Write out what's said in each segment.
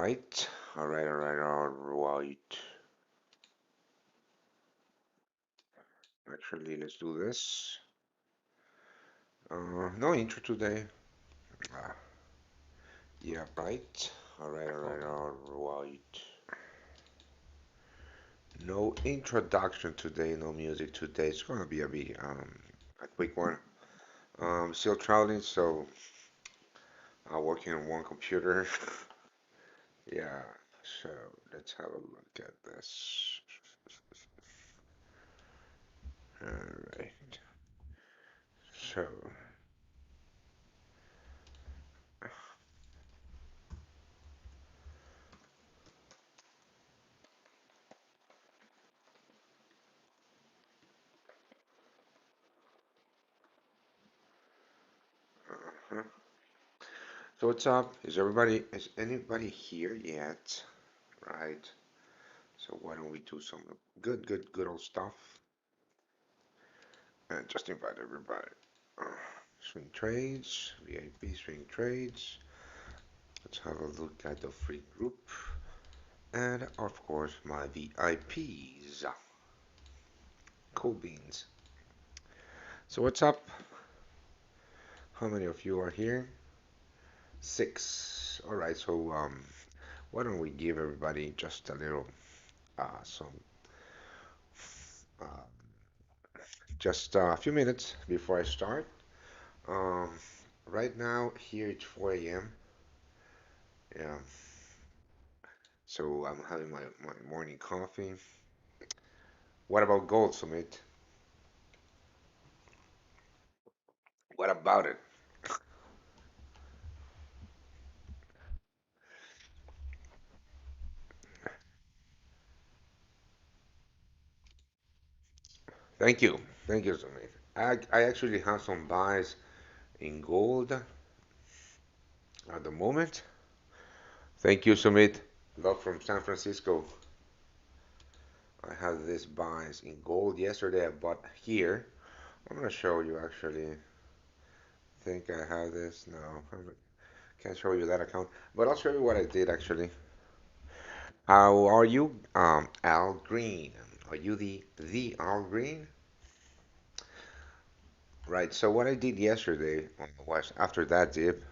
right. All right, all right, all right. Actually, let's do this. No intro today. Ah, yeah, right. All right, all right, all right. No introduction today, no music today. It's gonna be a quick one. Still traveling, so working on one computer. Yeah, so let's have a look at this. All right. So, uh-huh. So what's up? Is anybody here yet? Right. So why don't we do some good old stuff and just invite everybody. Uh, swing trades, VIP swing trades. Let's have a look at the free group and of course my VIPs. Cool beans. So what's up? How many of you are here? Six. All right. So why don't we give everybody just a little some uh, just a few minutes before I start. Um, right now here it's 4 a.m. Yeah, so I'm having my morning coffee. What about gold, Sumit? What about it? Thank you. Thank you, Sumit. I actually have some buys in gold at the moment. Thank you, Sumit. Love from San Francisco. I have this buys in gold. Yesterday I bought here. I'm gonna show you actually. Think I have this. No, I can't show you that account. But I'll show you what I did actually. How are you? Al Green. Are you the Al Green? Right. So what I did yesterday was after that dip.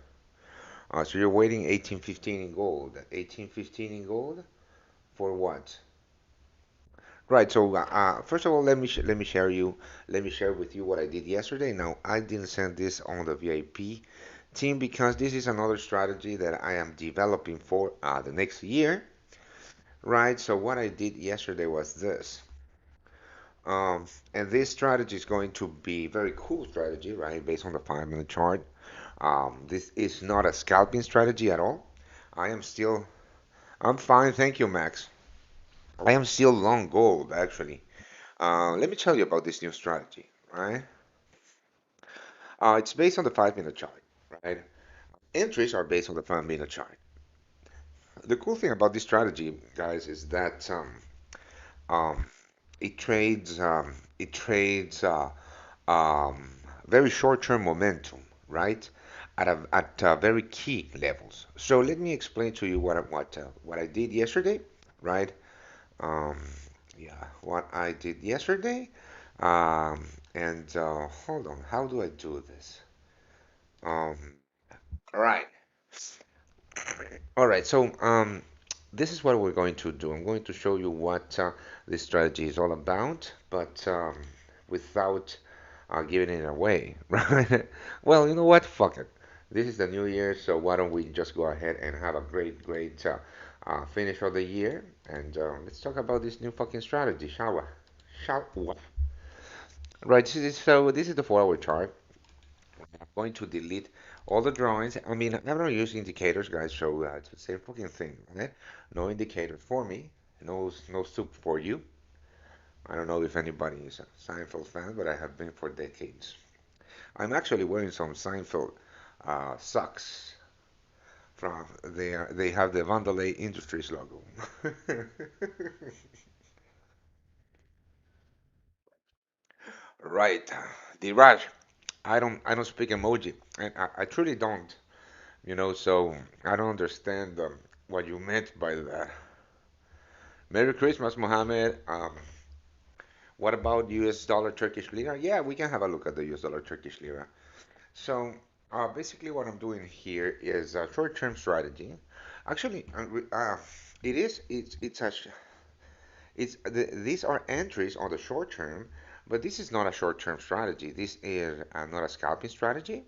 So you're waiting 1815 in gold. 1815 in gold for what? Right. So first of all, let me share with you what I did yesterday. Now I didn't send this on the VIP team because this is another strategy that I am developing for the next year. Right. So what I did yesterday was this. And this strategy is going to be very cool strategy, right? Based on the 5 minute chart. This is not a scalping strategy at all. I am still, I'm fine, thank you, Max. I am still long gold, actually. Let me tell you about this new strategy, right? It's based on the 5 minute chart, right? Entries are based on the 5 minute chart. The cool thing about this strategy, guys, is that um, it trades um, very short-term momentum, right? At very key levels. So let me explain to you what I did yesterday, right? Um, yeah, what I did yesterday. And hold on, how do I do this? Um, all right, all right. So this is what we're going to do. I'm going to show you what this strategy is all about, but without giving it away, right? Well, you know what? Fuck it. This is the new year, so why don't we just go ahead and have a great finish of the year? And let's talk about this new fucking strategy, shall we? Shall we? Right, this is the 4 hour chart. I'm going to delete all the drawings. I mean, I'm not using indicators, guys, so it's the same fucking thing, right? No indicator for me, no soup for you. I don't know if anybody is a Seinfeld fan, but I have been for decades. I'm actually wearing some Seinfeld socks from they have the Vandelay Industries logo. Right, the Raj. I don't speak emoji, and I truly don't. So I don't understand what you meant by that. Merry Christmas, Mohammed. What about US dollar Turkish lira? Yeah, we can have a look at the US dollar Turkish lira. So, basically, what I'm doing here is a short-term strategy. Actually, it's a these are entries on the short term, but this is not a short-term strategy. This is not a scalping strategy.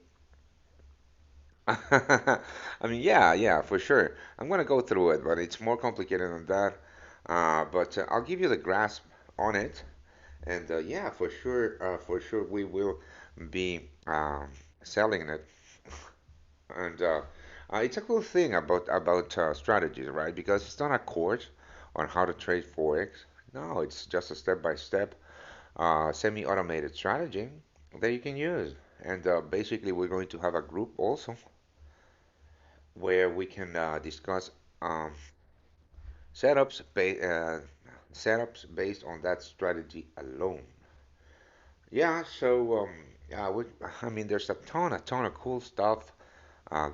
I mean, yeah, for sure. I'm gonna go through it, but it's more complicated than that. But I'll give you the grasp on it, and yeah, for sure, we will be selling it. And it's a cool thing about strategies, right? Because it's not a course on how to trade forex. No, it's just a step-by-step semi-automated strategy that you can use. And basically, we're going to have a group also where we can discuss um, setups, setups based on that strategy alone. Yeah, so I mean, there's a ton of cool stuff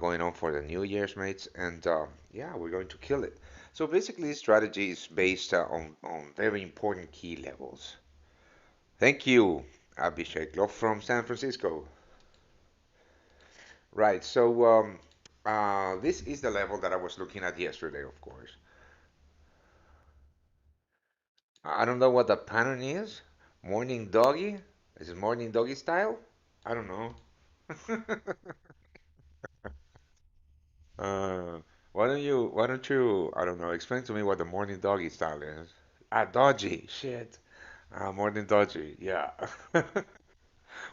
going on for the New Year's, mates, and yeah, we're going to kill it. So basically, this strategy is based on very important key levels. Thank you, Abhishek Love from San Francisco. Right, so this is the level that I was looking at yesterday, of course. I don't know what the pattern is. Morning doggy? Is it morning doggy style? I don't know. Uh, why don't you, I don't know, explain to me what the morning doggy style is. Ah, dodgy, shit. Morning dodgy, yeah.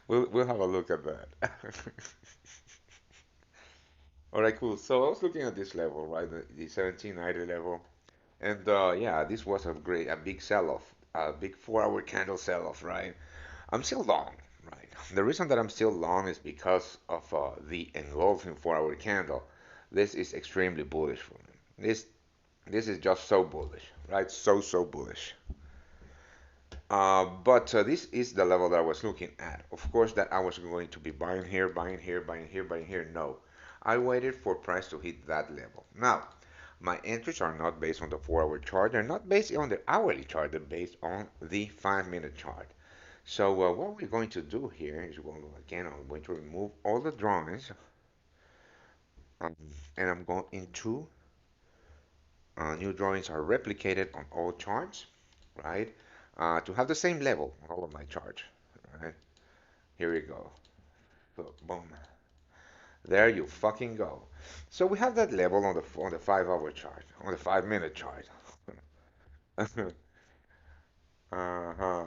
We'll have a look at that. All right, cool. So I was looking at this level, right, the 1790 level, and yeah, this was a big sell-off, a big 4 hour candle sell-off, right? I'm still long, right? The reason that I'm still long is because of the engulfing 4 hour candle. This is extremely bullish for me. This is just so bullish, right? So bullish. But this is the level that I was looking at. Of course, that I was going to be buying here, buying here, buying here, buying here. No, I waited for price to hit that level. Now, my entries are not based on the 4 hour chart. They're not based on the hourly chart. They're based on the 5 minute chart. So what we're going to do here is again, I'm going to remove all the drawings, um, and I'm going into new drawings are replicated on all charts, right? To have the same level on all of my charts, right? Here we go. So, boom. There you fucking go. So we have that level on the 5 hour chart, on the 5 minute chart. Uh-huh.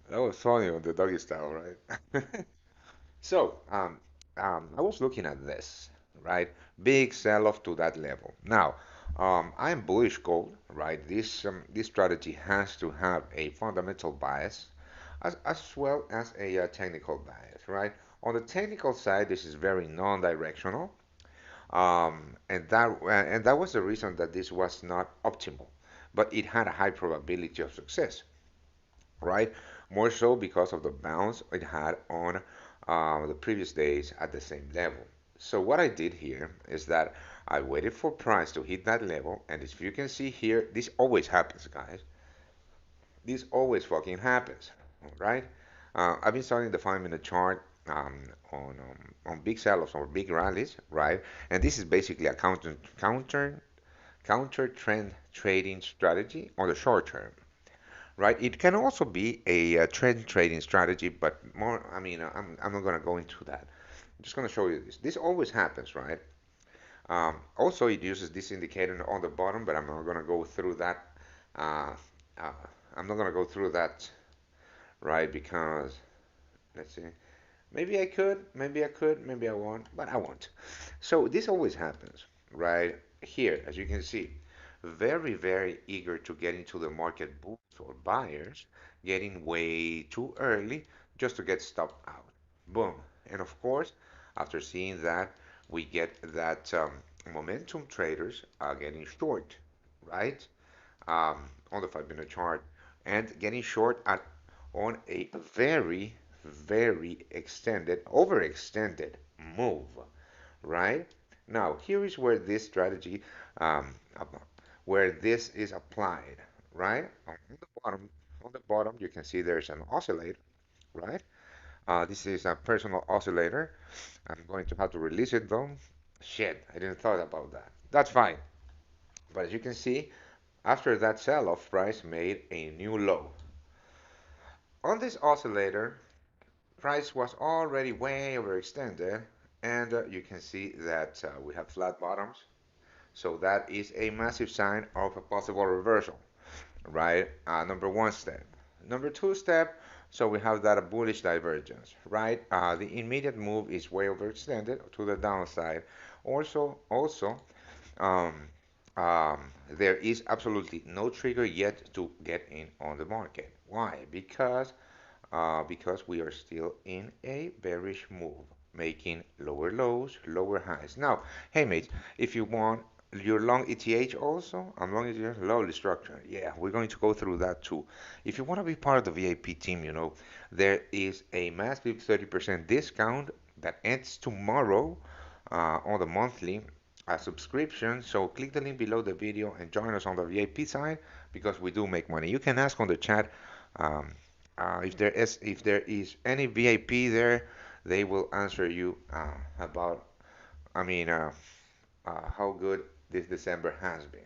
That was funny on the doggy style, right? So, I was looking at this, right? Big sell-off to that level. Now, I'm bullish gold, right? This strategy has to have a fundamental bias as well as a technical bias, right? On the technical side, this is very non-directional, and that was the reason that this was not optimal, but it had a high probability of success, right? More so because of the bounce it had on the previous days at the same level. So what I did here is that I waited for price to hit that level, and if you can see here, this always happens, guys. This always fucking happens, right? I've been studying the 5 minute chart on big sell-offs or big rallies, right? And this is basically a counter trend trading strategy on the short term, right? It can also be a trend trading strategy, but more, I mean, I'm not going to go into that. I'm just going to show you this. This always happens, right? Also, it uses this indicator on the bottom, but I'm not going to go through that. Uh, uh, I'm not going to go through that, right? Because, let's see. Maybe I could, maybe I won't, but I won't. So this always happens, right? Here, as you can see, very eager to get into the market bulls or buyers, getting way too early just to get stopped out. Boom. And of course, after seeing that, we get that momentum traders are getting short, right? On the 5 minute chart and getting short at on a very extended, overextended move, right? Now, here is where this strategy, where this is applied, right? On the bottom, you can see there's an oscillator, right? This is a personal oscillator. I'm going to have to release it though. Shit, I didn't thought about that. That's fine. But as you can see, after that sell-off, price made a new low. On this oscillator, price was already way overextended, and you can see that we have flat bottoms. So that is a massive sign of a possible reversal, right? Number one step. Number two step, so we have that a bullish divergence, right? The immediate move is way overextended to the downside. Also, um, there is absolutely no trigger yet to get in on the market. Why? Because we are still in a bearish move, making lower lows, lower highs. Now, hey mates, if you want your long ETH also, I'm long ETH, lowly structure. Yeah, we're going to go through that too. If you want to be part of the VIP team, there is a massive 30% discount that ends tomorrow on the monthly subscription. So click the link below the video and join us on the VIP side because we do make money. You can ask on the chat um, if there is any VIP there, they will answer you about, I mean, how good this December has been.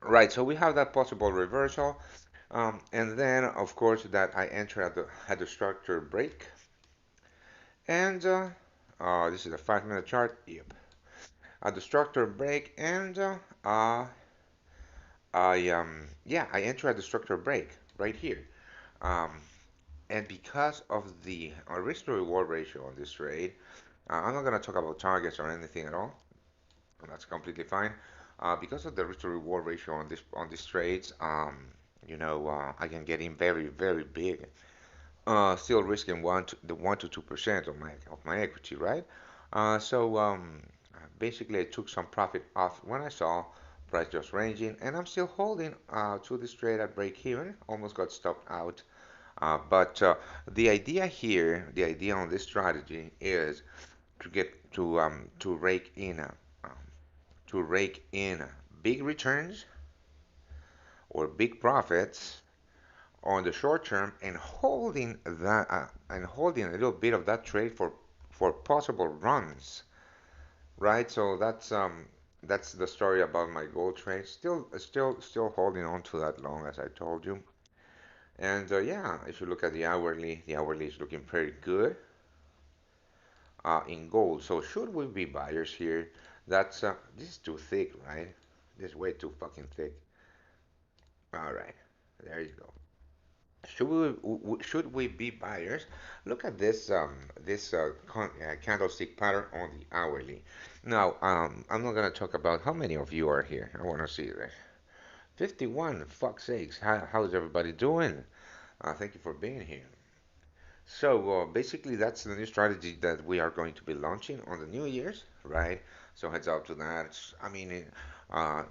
Right, so we have that possible reversal, and then of course that I enter at the structure break, and this is a 5 minute chart. Yep, at the structure break, and I enter at the structure break right here. Um, And because of the risk to reward ratio on this trade, I'm not going to talk about targets or anything at all. That's completely fine. Because of the risk to reward ratio on these trades, I can get in very, very big. Still risking the 1 to 2% of my equity, right? Basically, I took some profit off when I saw price just ranging, and I'm still holding to this trade at break even. Almost got stopped out. But the idea here, the idea on this strategy is to rake in big returns or big profits on the short term and holding a little bit of that trade for possible runs, right? So that's the story about my gold trade. Still holding on to that long as I told you. And yeah, if you look at the hourly is looking pretty good in gold. So should we be buyers here? This is too thick, right? This is way too fucking thick. All right, there you go. Should we be buyers? Look at this candlestick pattern on the hourly. Now, I'm not gonna talk about how many of you are here. I want to see that. 51. Fuck sakes. How's everybody doing? Thank you for being here. So basically, that's the new strategy that we are going to be launching on the New Year's, right? So heads up to that. I mean,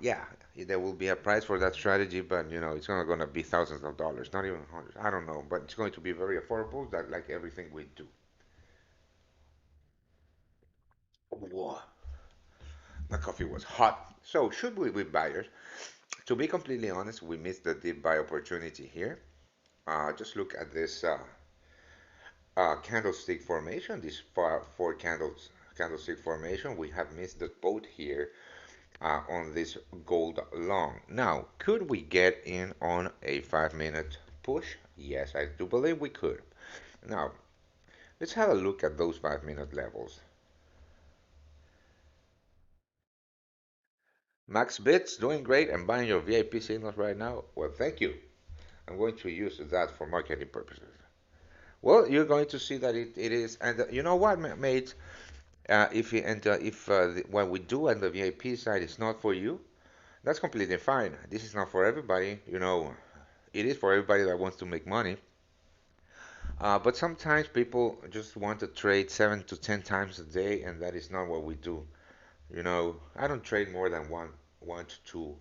yeah, there will be a price for that strategy, but it's not going to be thousands of dollars, not even hundreds. I don't know, but it's going to be very affordable, that like everything we do. Whoa, the coffee was hot. So should we be buyers? To be completely honest, we missed the deep buy opportunity here. Just look at this candlestick formation, this four candlestick formation. We have missed the boat here on this gold long. Now, could we get in on a 5 minute push? Yes, I do believe we could. Now, let's have a look at those 5 minute levels. Max Bits doing great and buying your VIP signals right now. Well, thank you. I'm going to use that for marketing purposes. Well, you're going to see that it is, and you know what, mate? If what we do on the VIP side is not for you, that's completely fine. This is not for everybody. It is for everybody that wants to make money. But sometimes people just want to trade 7 to 10 times a day, and that is not what we do. I don't trade more than one to two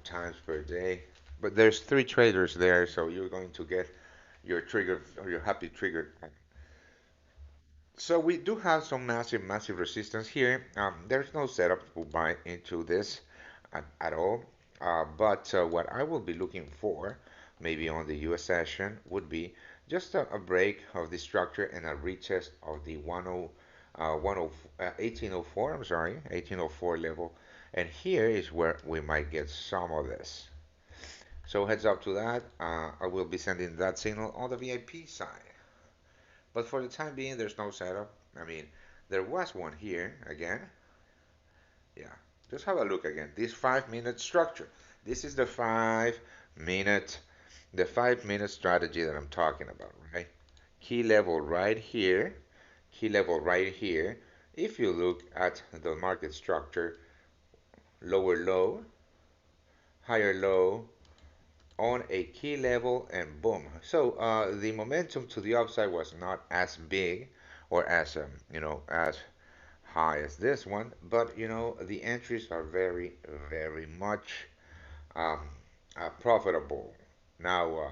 times per day. But there's three traders there, so you're going to get your trigger or your happy trigger So we do have some massive resistance here. There's no setup to buy into this at all. But what I will be looking for, maybe on the US session, would be just a break of the structure and a retest of the 1804, I'm sorry, 1804 level. And here is where we might get some of this. So heads up to that. I will be sending that signal on the VIP side. But for the time being, there's no setup. I mean, there was one here again. Yeah, just have a look again. This 5 minute structure. This is minute, the 5 minute strategy that I'm talking about, right? Key level right here, key level right here. If you look at the market structure, lower low, higher low, on a key level, and boom. So the momentum to the upside was not as big or as as high as this one, but the entries are very much um, profitable. Now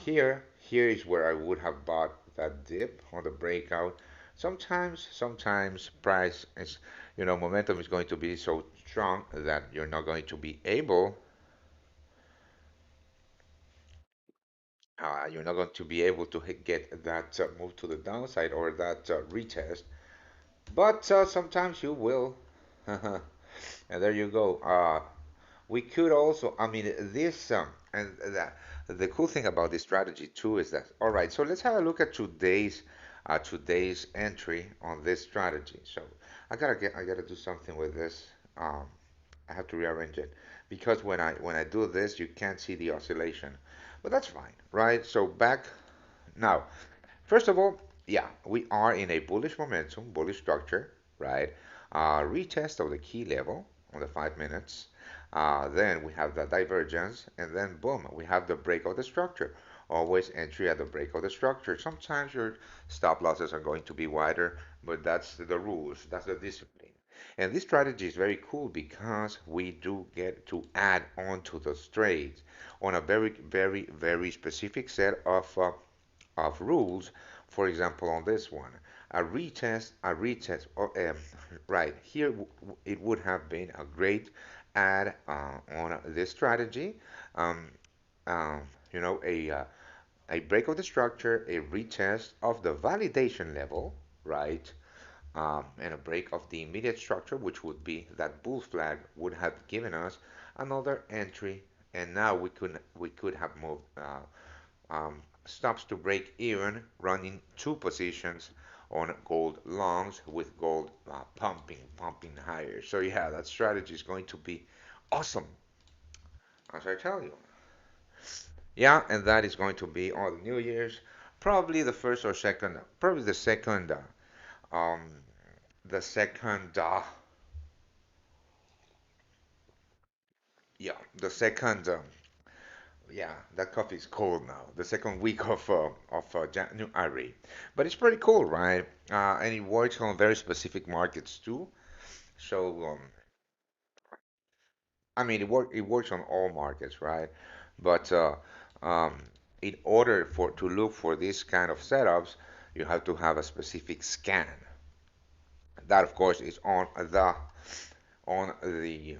here is where I would have bought that dip on the breakout. Sometimes price is momentum is going to be so strong that you're not going to be able to get that move to the downside or that retest. But sometimes you will. And there you go. We could also, I mean, this and that. The cool thing about this strategy too is that, all right. So let's have a look at today's entry on this strategy. So I gotta do something with this. Um, I have to rearrange it because when I do this, you can't see the oscillation, but that's fine, right? So back now. First of all, yeah, we are in a bullish momentum, bullish structure, right? Retest of the key level on the 5 minutes. Then we have the divergence, and then boom, we have the break of the structure. Always entry at the break of the structure. Sometimes your stop losses are going to be wider, but that's the rules, that's the discipline. And this strategy is very cool because we do get to add on to those trades on a very specific set of rules. For example, on this one, a retest, right here, it would have been a great add on this strategy. Um, um, you know, a break of the structure, a retest of the validation level, right? And a break of the immediate structure, which would be that bull flag, would have given us another entry, and now we could have moved stops to break even, running two positions on gold longs with gold pumping higher. So yeah, that strategy is going to be awesome, as I tell you. Yeah, and that is going to be on New Year's, probably the first or second, probably um, the second, yeah, the second. Yeah, that coffee is cold now. The second week of January, but it's pretty cool, right? And it works on very specific markets too. So I mean, it works on all markets, right? But um, in order for to look for this kind of setups, you have to have a specific scan. That, of course, is on the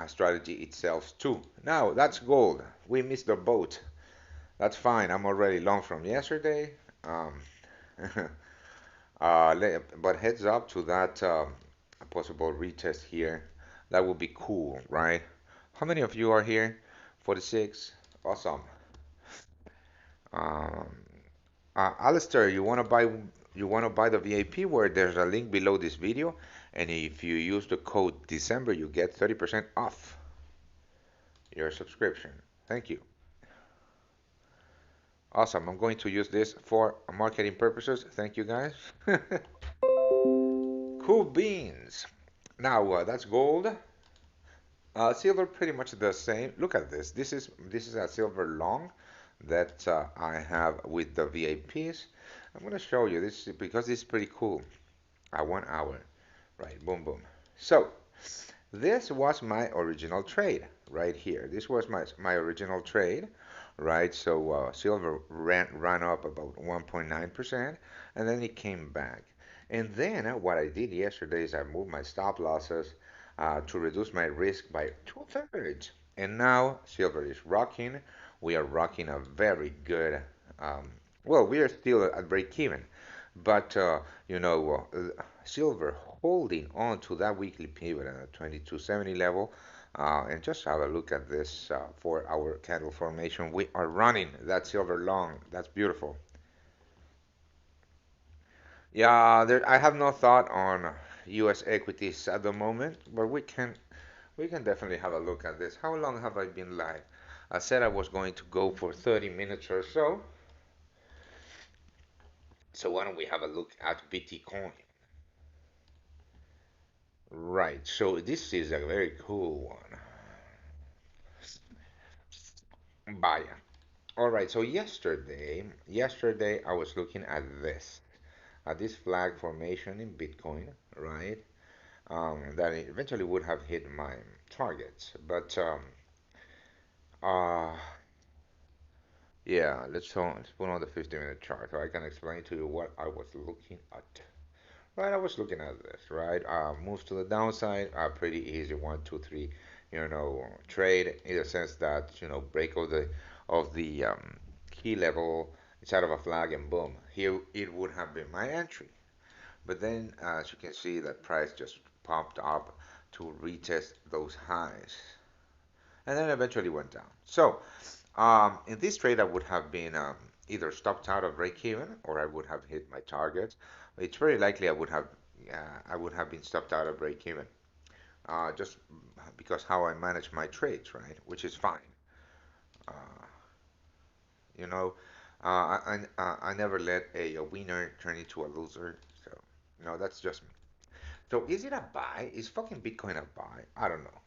strategy itself too. Now that's gold. We missed the boat. That's fine. I'm already long from yesterday. Um, but heads up to that possible retest here. That would be cool, right? How many of you are here? 46. Awesome. Um, Alistair, you wanna buy the VIP where there's a link below this video, and if you use the code December, you get 30% off your subscription. Thank you. Awesome. I'm going to use this for marketing purposes. Thank you guys. Cool beans. Now that's gold. Silver pretty much the same. Look at this. This is a silver long that I have with the VIPs. I'm gonna show you this because it's pretty cool. At 1 hour, right? Boom, boom. So this was my original trade right here. This was my original trade right? So silver ran up about 1.9%, and then it came back. And then what I did yesterday is I moved my stop losses to reduce my risk by two-thirds. And now silver is rocking. We are rocking a very good, um, well, we are still at break even, but silver holding on to that weekly pivot at a 2270 level. And just have a look at this 4 hour candle formation. We are running that silver long. That's beautiful. Yeah, I have no thought on U.S. equities at the moment, but we can definitely have a look at this. How long have I been live? I said I was going to go for 30 minutes or so. So why don't we have a look at Bitcoin? Right. So this is a very cool one. Bye. All right. So yesterday I was looking at this flag formation in Bitcoin, right? That eventually would have hit my targets, but uh, yeah. Let's put on the 50-minute chart so I can explain to you what I was looking at. Right, I was looking at this, right? Moves to the downside are pretty easy. One, two, three, trade in the sense that, break of the key level inside of a flag and boom, here it would have been my entry. But then, as you can see, that price just popped up to retest those highs and then eventually went down. So, in this trade, I would have been either stopped out of break even or I would have hit my targets. It's very likely I would have been stopped out of break even, just because how I manage my trades, right? Which is fine. Uh, you know, I never let a winner turn into a loser. So, that's just me. So, is it a buy? Is fucking Bitcoin a buy? I don't know.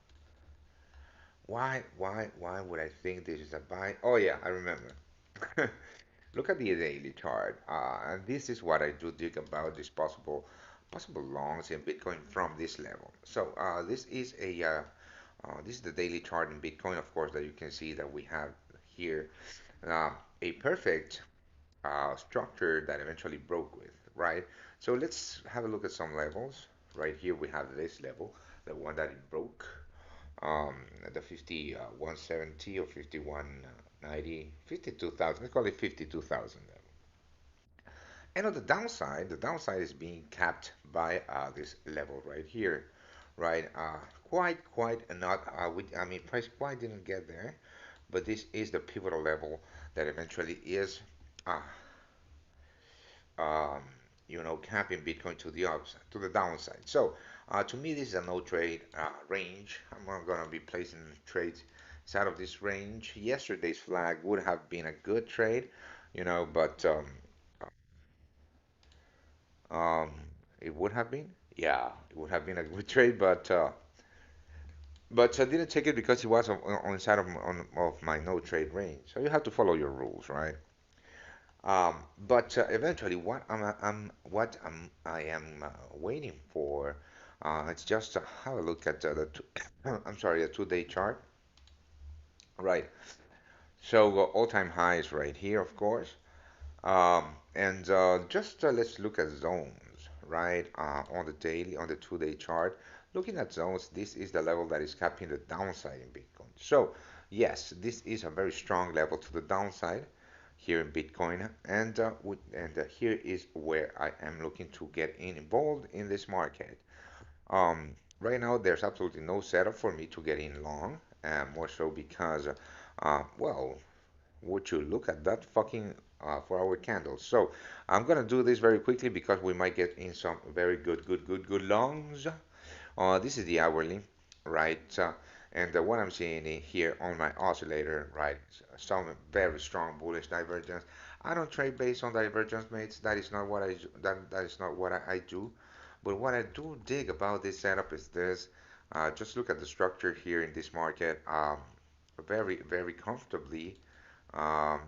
Why would I think this is a buy? Oh yeah, I remember. Look at the daily chart, and this is what I do dig about these possible longs in Bitcoin from this level. So this is the daily chart in Bitcoin, of course, that you can see that we have here uh, a perfect structure that eventually broke with, right? So let's have a look at some levels. Right here we have this level, the one that it broke, um, the 5170 or 5190, 52,000. Let's call it 52,000. And on the downside is being capped by this level right here, right? Quite not. I mean, price quite didn't get there, but this is the pivotal level that eventually is, uh, um, capping Bitcoin to the upside, to the downside. So, to me, this is a no trade range. I'm not gonna be placing trades inside of this range. Yesterday's flag would have been a good trade, but Um, it would have been, yeah, it would have been a good trade, but I didn't take it because it was on inside of my no trade range. So you have to follow your rules, right? But eventually, I am waiting for, it's just to have a look at the two, I'm sorry, the 2 day chart, right? So all-time highs right here, of course. And just let's look at zones, right? On the daily, on the 2 day chart. Looking at zones, this is the level that is capping the downside in Bitcoin. So, yes, this is a very strong level to the downside here in Bitcoin. And here is where I am looking to get involved in this market. Right now, there's absolutely no setup for me to get in long, more so because, well, would you look at that fucking 4 hour candle? So I'm gonna do this very quickly because we might get in some very good longs. This is the hourly, right? And what I'm seeing in here on my oscillator, right? Some very strong bullish divergence. I don't trade based on divergence, mates. That is not what that is not what I do. But what I do dig about this setup is this. Just look at the structure here in this market. Very comfortably um,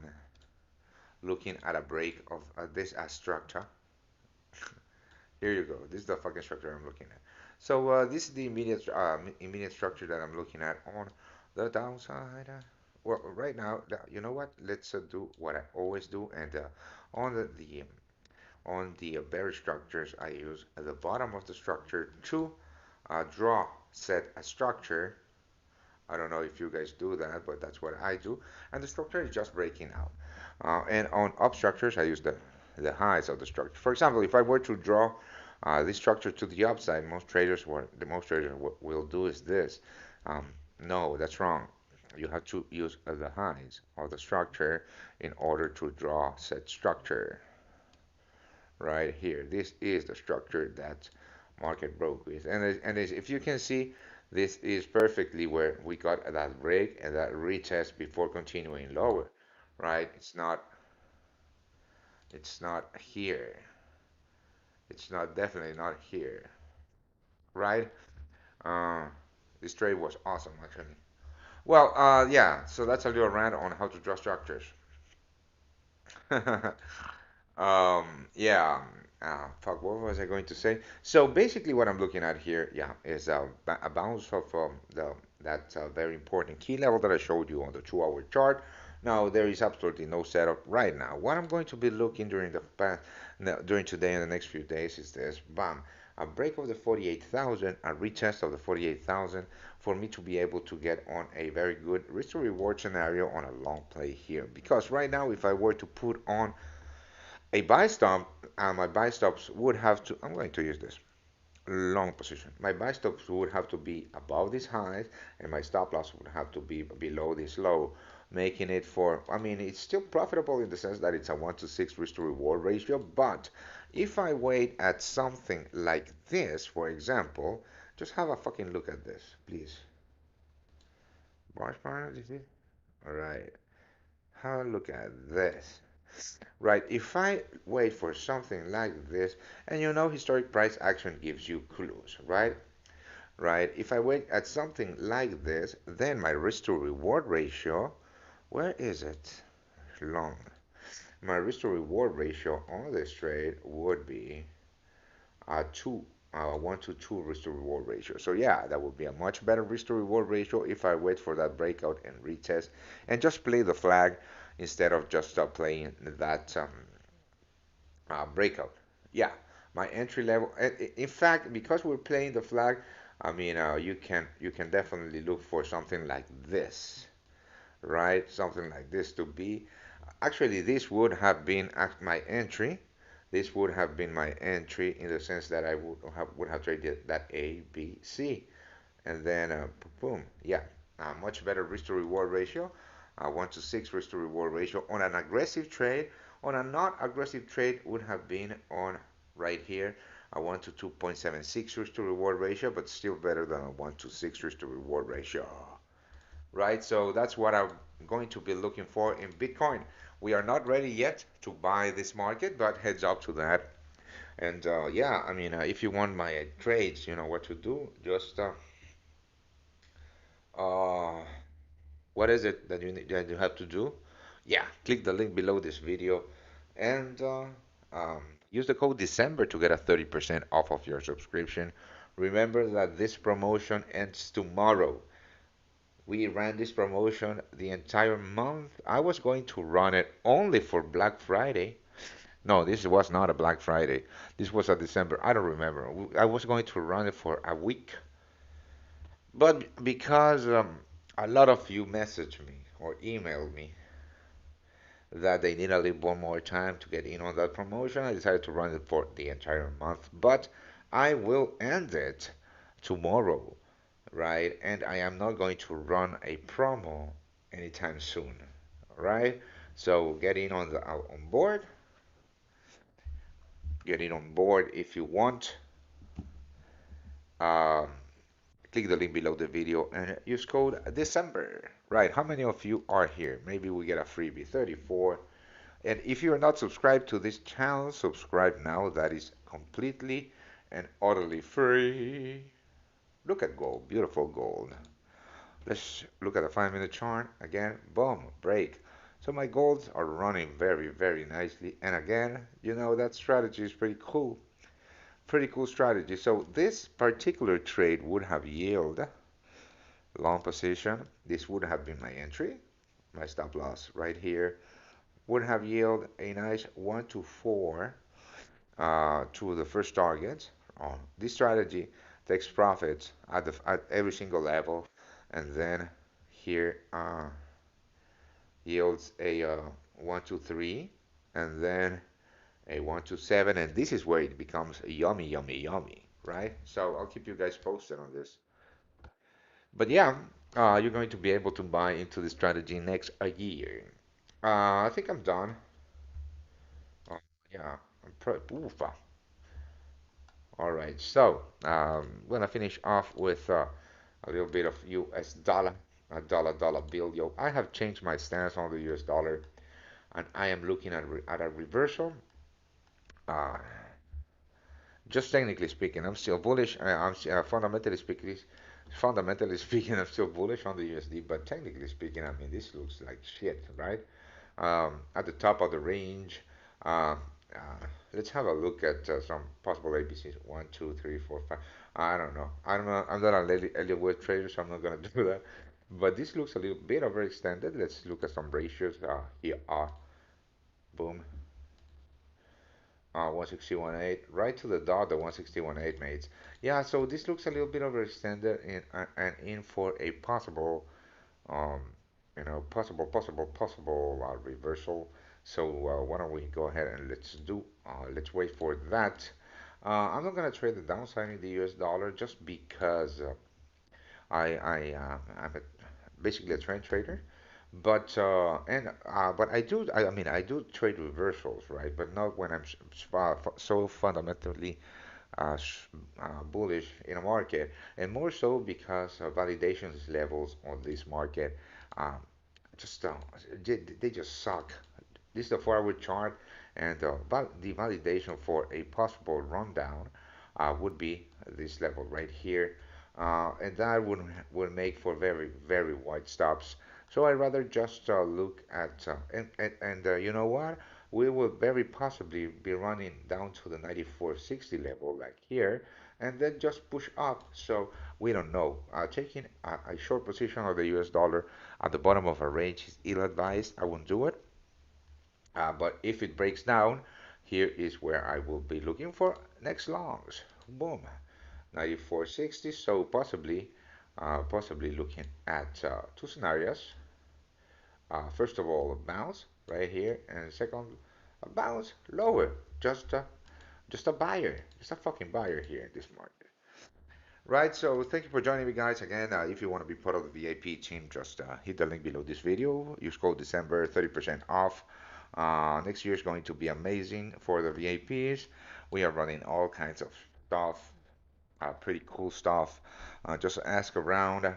looking at a break of this as structure. Here you go. This is the fucking structure I'm looking at. So this is the immediate structure that I'm looking at on the downside. Well, right now, you know what? Let's do what I always do, and on the bearish structures, I use at the bottom of the structure to draw set a structure. I don't know if you guys do that, but that's what I do. And the structure is just breaking out. And on up structures, I use the highs of the structure. For example, if I were to draw this structure to the upside, most traders will do is this. Um, no, that's wrong. You have to use the highs of the structure in order to draw said structure right here. This is the structure that market broke with. If you can see, this is perfectly where we got that break and that retest before continuing lower, right? It's not here. It's not definitely not here, right? Uh, this trade was awesome, actually. Well, yeah, so that's a little rant on how to draw structures. Yeah, fuck, what was I going to say? So basically, what I'm looking at here, yeah, is a bounce of that very important key level that I showed you on the 2-hour chart. Now there is absolutely no setup right now. What I'm going to be looking during the past, no, during today and the next few days is this, bam, a break of the 48,000, a retest of the 48,000 for me to be able to get on a very good risk to reward scenario on a long play here. Because right now, if I were to put on a buy stop, my buy stops would have to, I'm going to use this, long position. My buy stops would have to be above this high, and my stop loss would have to be below this low, making it for, I mean, it's still profitable in the sense that it's a 1 to 6 risk to reward ratio, but if I wait at something like this, for example, just have a fucking look at this, please. Bars partner, is it? All right. Have a look at this. Right, if I wait for something like this, and you know historic price action gives you clues, right? Right, if I wait at something like this, then my risk to reward ratio, where is it? Long. My risk to reward ratio on this trade would be a 1 to 2 risk to reward ratio. So yeah, that would be a much better risk to reward ratio if I wait for that breakout and retest and just play the flag instead of just playing that breakout. Yeah, my entry level. In fact, because we're playing the flag, I mean, you can definitely look for something like this, right? Something like this to be. Actually, this would have been my entry. This would have been my entry in the sense that I would have traded that A, B, C, and then boom, yeah, a much better risk to reward ratio, 1 to 6 risk to reward ratio on an aggressive trade. On a not aggressive trade would have been on right here a 1 to 2.76 risk to reward ratio, but still better than a 1 to 6 risk to reward ratio, right? So that's what I'm going to be looking for in Bitcoin. We are not ready yet to buy this market, but heads up to that. And yeah, I mean, if you want my trades, you know what to do. Just uh, what is it that you have to do? Yeah, click the link below this video and um, use the code December to get a 30% off of your subscription. Remember that this promotion ends tomorrow. We ran this promotion the entire month. I was going to run it only for Black Friday. No, this was not a Black Friday. This was a December. I don't remember. I was going to run it for a week. But because a lot of you messaged me or emailed me that they need a little bit more time to get in on that promotion, I decided to run it for the entire month. But I will end it tomorrow, right? And I am not going to run a promo anytime soon, right? So on board. Get in on board if you want. Um, Click the link below the video and use code December. Right? How many of you are here? Maybe we get a freebie. 34. And if you are not subscribed to this channel, subscribe now. That is completely and utterly free. Look at gold, beautiful gold. Let's look at the 5-minute chart again. Boom, break. So my golds are running very, very nicely. And again, you know that strategy is pretty cool. Pretty cool strategy. So this particular trade would have yielded long position. This would have been my entry. my stop loss right here would have yield a nice 1 to 4 to the first target. This strategy takes profits at every single level, and then here yields a 1 to 3, and then a 1 to 7, and this is where it becomes yummy, yummy, yummy, right? So I'll keep you guys posted on this. But yeah, you're going to be able to buy into the strategy next a year. I think I'm done. Uh, yeah, oof. All right, so I'm gonna finish off with a little bit of US dollar, a dollar bill. Yo, I have changed my stance on the US dollar, and I am looking at a reversal. Uh, just technically speaking, I'm still bullish. Fundamentally speaking, I'm still bullish on the USD. But technically speaking, I mean, this looks like shit, right? At the top of the range. Uh, let's have a look at some possible ABCs. One, two, three, four, five. I don't know. I don't know. I'm not a Elliott Wave trader, so I'm not gonna do that. But this looks a little bit overextended. Let's look at some ratios. Here are boom. 161.8, right to the dot, the 161.8 mates. Yeah, so this looks a little bit overextended and in for a possible um, possible reversal. So why don't we go ahead and let's wait for that. I'm not gonna trade the downside in the US dollar just because I'm basically a trend trader. But I mean I do trade reversals, right? But not when I'm so fundamentally bullish in a market, and more so because validations levels on this market um, just they just suck. This is the forward chart, and the validation for a possible rundown would be this level right here, and that would make for very very wide stops. So I'd rather just look at and you know what? We will very possibly be running down to the 94.60 level like here, and then just push up. So we don't know. Taking a short position of the US dollar at the bottom of a range is ill-advised. I won't do it. But if it breaks down, here is where I will be looking for next longs. Boom, 94.60. So possibly looking at two scenarios. First of all, a bounce right here, and second, a bounce lower. Just a buyer, just a fucking buyer here in this market. Right, so thank you for joining me, guys. Again, if you want to be part of the VIP team, just hit the link below this video. Use code December, 30% off. Next year is going to be amazing for the VIPs. We are running all kinds of stuff, pretty cool stuff. Just ask around.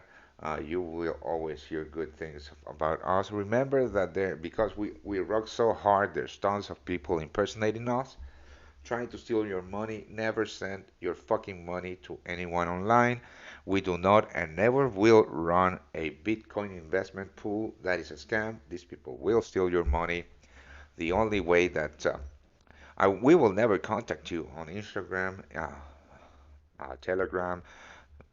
You will always hear good things about us. Remember that because we rock so hard, there's tons of people impersonating us trying to steal your money. Never send your fucking money to anyone online. We do not and never will run a Bitcoin investment pool. That is a scam. These people will steal your money. The only way that we will never contact you on Instagram, Telegram,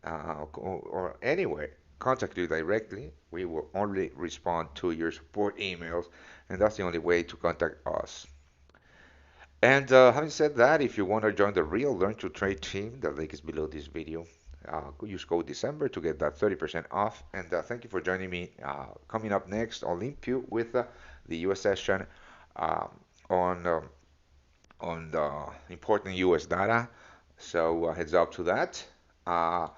or anywhere. Contact you directly. We will only respond to your support emails, and that's the only way to contact us. And having said that, if you want to join the real Learn to Trade team, the link is below this video. Use code December to get that 30% off. And thank you for joining me. Coming up next, I'll link you with the US session um, on the important US data. So heads up to that. Uh,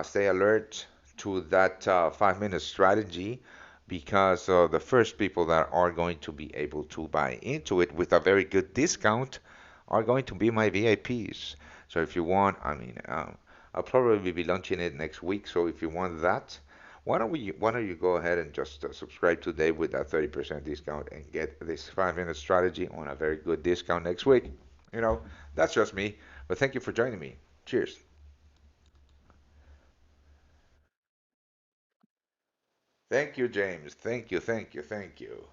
Stay alert to that 5 minute strategy because the first people that are going to be able to buy into it with a very good discount are going to be my VIPs. So if you want, I mean, I'll probably be launching it next week. So if you want that, why don't you go ahead and just subscribe today with that 30% discount and get this 5 minute strategy on a very good discount next week. You know, that's just me. But thank you for joining me. Cheers. Thank you, James. Thank you, thank you, thank you.